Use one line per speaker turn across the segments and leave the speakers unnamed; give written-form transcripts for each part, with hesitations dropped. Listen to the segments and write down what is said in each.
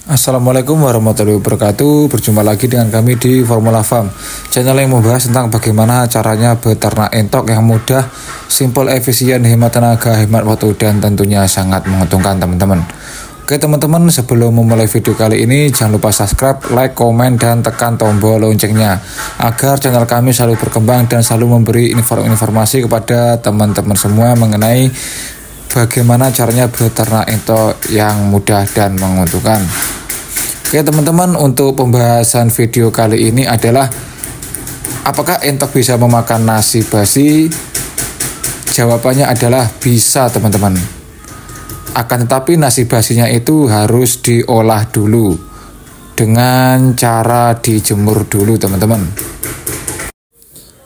Assalamualaikum warahmatullahi wabarakatuh. Berjumpa lagi dengan kami di Formula Farm, channel yang membahas tentang bagaimana caranya beternak entok yang mudah, simpel, efisien, hemat tenaga, hemat waktu, dan tentunya sangat menguntungkan teman-teman. Oke teman-teman, sebelum memulai video kali ini jangan lupa subscribe, like, komen, dan tekan tombol loncengnya agar channel kami selalu berkembang dan selalu memberi informasi kepada teman-teman semua mengenai bagaimana caranya beternak entok yang mudah dan menguntungkan. Oke teman-teman, untuk pembahasan video kali ini adalah apakah entok bisa memakan nasi basi? Jawabannya adalah bisa teman-teman. Akan tetapi nasi basinya itu harus diolah dulu dengan cara dijemur dulu teman-teman.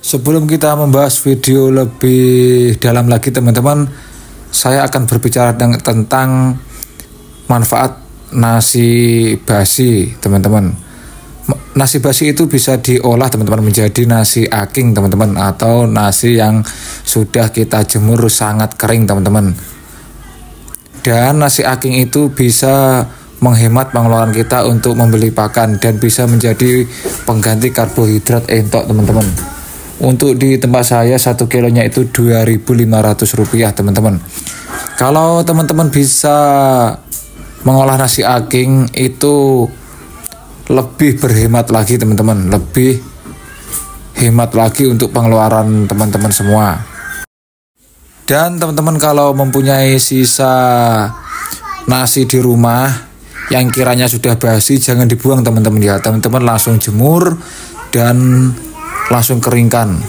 Sebelum kita membahas video lebih dalam lagi teman-teman, saya akan berbicara tentang manfaat nasi basi teman-teman. Nasi basi itu bisa diolah teman-teman menjadi nasi aking teman-teman, atau nasi yang sudah kita jemur sangat kering teman-teman. Dan nasi aking itu bisa menghemat pengeluaran kita untuk membeli pakan dan bisa menjadi pengganti karbohidrat entok teman-teman. Untuk di tempat saya 1 kilonya itu Rp2.500 teman-teman. Kalau teman-teman bisa mengolah nasi aking itu lebih berhemat lagi teman-teman, lebih hemat lagi untuk pengeluaran teman-teman semua. Dan teman-teman kalau mempunyai sisa nasi di rumah yang kiranya sudah basi, jangan dibuang teman-teman ya. Teman-teman langsung jemur dan langsung keringkan.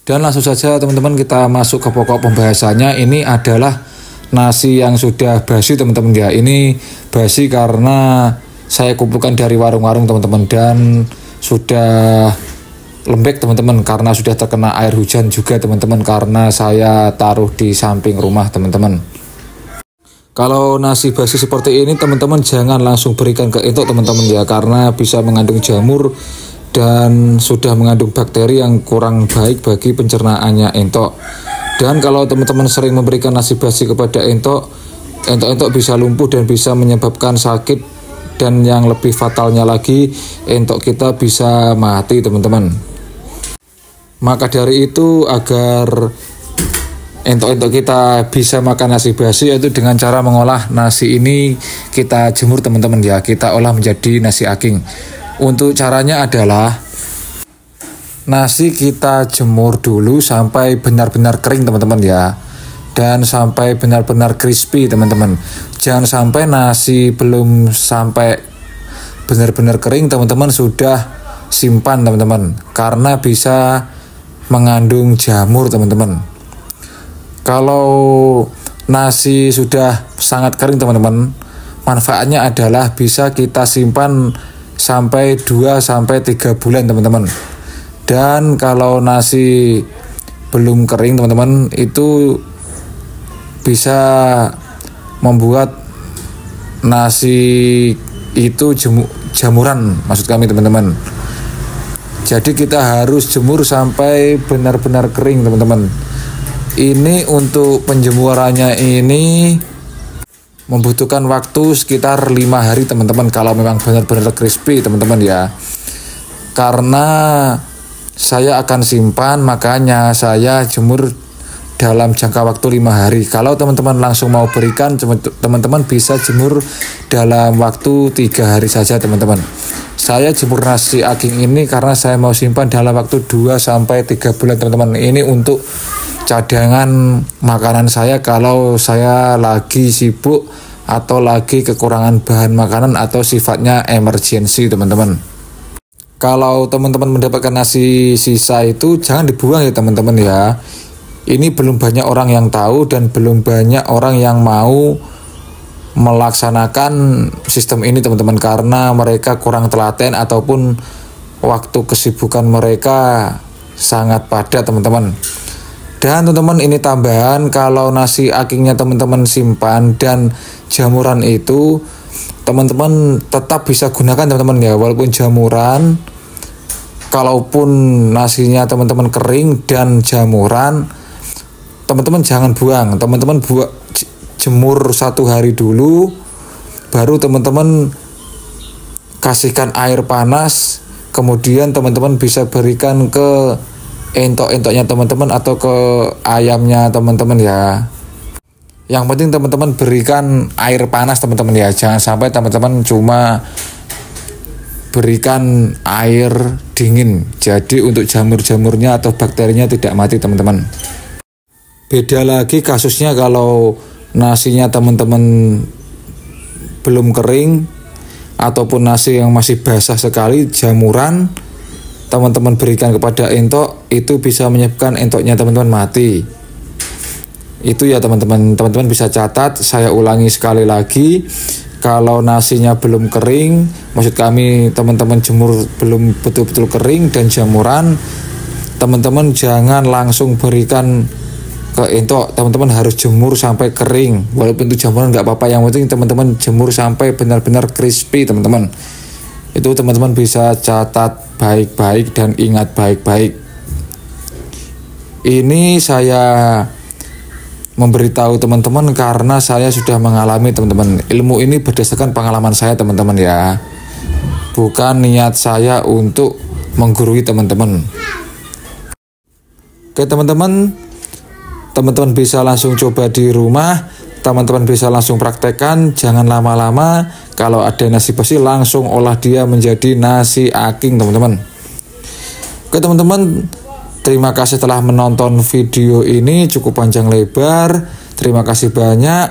Dan langsung saja teman-teman kita masuk ke pokok pembahasannya. Ini adalah nasi yang sudah basi teman-teman ya. Ini basi karena saya kumpulkan dari warung-warung teman-teman, dan sudah lembek teman-teman karena sudah terkena air hujan juga teman-teman, karena saya taruh di samping rumah teman-teman. Kalau nasi basi seperti ini teman-teman jangan langsung berikan ke entok teman-teman ya, karena bisa mengandung jamur dan sudah mengandung bakteri yang kurang baik bagi pencernaannya entok. Dan kalau teman-teman sering memberikan nasi basi kepada entok bisa lumpuh dan bisa menyebabkan sakit, dan yang lebih fatalnya lagi entok kita bisa mati teman-teman. Maka dari itu, agar entok-entok kita bisa makan nasi basi, yaitu dengan cara mengolah nasi ini kita jemur teman-teman ya, kita olah menjadi nasi aking. Untuk caranya adalah nasi kita jemur dulu sampai benar-benar kering teman-teman ya, dan sampai benar-benar crispy teman-teman. Jangan sampai nasi belum sampai benar-benar kering teman-teman sudah simpan teman-teman, karena bisa mengandung jamur teman-teman. Kalau nasi sudah sangat kering teman-teman, manfaatnya adalah bisa kita simpan sampai 2-3 bulan teman-teman. Dan kalau nasi belum kering teman-teman, itu bisa membuat nasi itu jamuran maksud kami teman-teman. Jadi kita harus jemur sampai benar-benar kering teman-teman. Ini untuk penjemurannya ini membutuhkan waktu sekitar 5 hari teman-teman, kalau memang benar-benar crispy teman-teman ya. Karena saya akan simpan, makanya saya jemur dalam jangka waktu 5 hari. Kalau teman-teman langsung mau berikan, teman-teman bisa jemur dalam waktu 3 hari saja teman-teman. Saya jemur nasi aking ini karena saya mau simpan dalam waktu 2-3 bulan teman-teman. Ini untuk cadangan makanan saya kalau saya lagi sibuk atau lagi kekurangan bahan makanan atau sifatnya emergency teman-teman. Kalau teman-teman mendapatkan nasi sisa itu jangan dibuang ya teman-teman ya. Ini belum banyak orang yang tahu dan belum banyak orang yang mau melaksanakan sistem ini teman-teman, karena mereka kurang telaten ataupun waktu kesibukan mereka sangat padat teman-teman. Dan teman-teman ini tambahan, kalau nasi akingnya teman-teman simpan dan jamuran itu teman-teman tetap bisa gunakan teman-teman ya, walaupun jamuran. Kalaupun nasinya teman-teman kering dan jamuran, teman-teman jangan buang, teman-teman jemur 1 hari dulu baru teman-teman kasihkan air panas, kemudian teman-teman bisa berikan ke entok-entoknya teman-teman atau ke ayamnya teman-teman ya. Yang penting teman-teman berikan air panas teman-teman ya, jangan sampai teman-teman cuma berikan air dingin, jadi untuk jamur-jamurnya atau bakterinya tidak mati teman-teman. Beda lagi kasusnya kalau nasinya teman-teman belum kering ataupun nasi yang masih basah sekali, jamuran teman-teman berikan kepada entok, itu bisa menyebabkan entoknya teman-teman mati. Itu ya teman-teman bisa catat, saya ulangi sekali lagi, kalau nasinya belum kering, maksud kami teman-teman jemur belum betul-betul kering dan jamuran, teman-teman jangan langsung berikan ke entok, teman-teman harus jemur sampai kering. Walaupun itu jamuran nggak apa-apa, yang penting teman-teman jemur sampai benar-benar crispy teman-teman. Itu teman-teman bisa catat baik-baik dan ingat baik-baik. Ini saya memberitahu teman-teman karena saya sudah mengalami teman-teman. Ilmu ini berdasarkan pengalaman saya teman-teman ya, bukan niat saya untuk menggurui teman-teman. Oke teman-teman bisa langsung coba di rumah, teman-teman bisa langsung praktekkan, jangan lama-lama. Kalau ada nasi basi langsung olah dia menjadi nasi aking teman-teman. Oke teman-teman, terima kasih telah menonton video ini, cukup panjang lebar. Terima kasih banyak.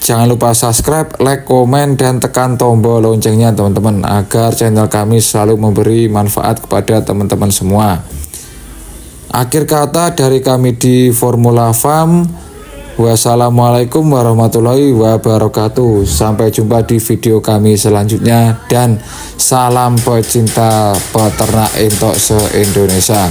Jangan lupa subscribe, like, komen, dan tekan tombol loncengnya teman-teman, agar channel kami selalu memberi manfaat kepada teman-teman semua. Akhir kata dari kami di Formula Farm, wassalamualaikum warahmatullahi wabarakatuh. Sampai jumpa di video kami selanjutnya, dan salam pecinta peternak entok se-Indonesia.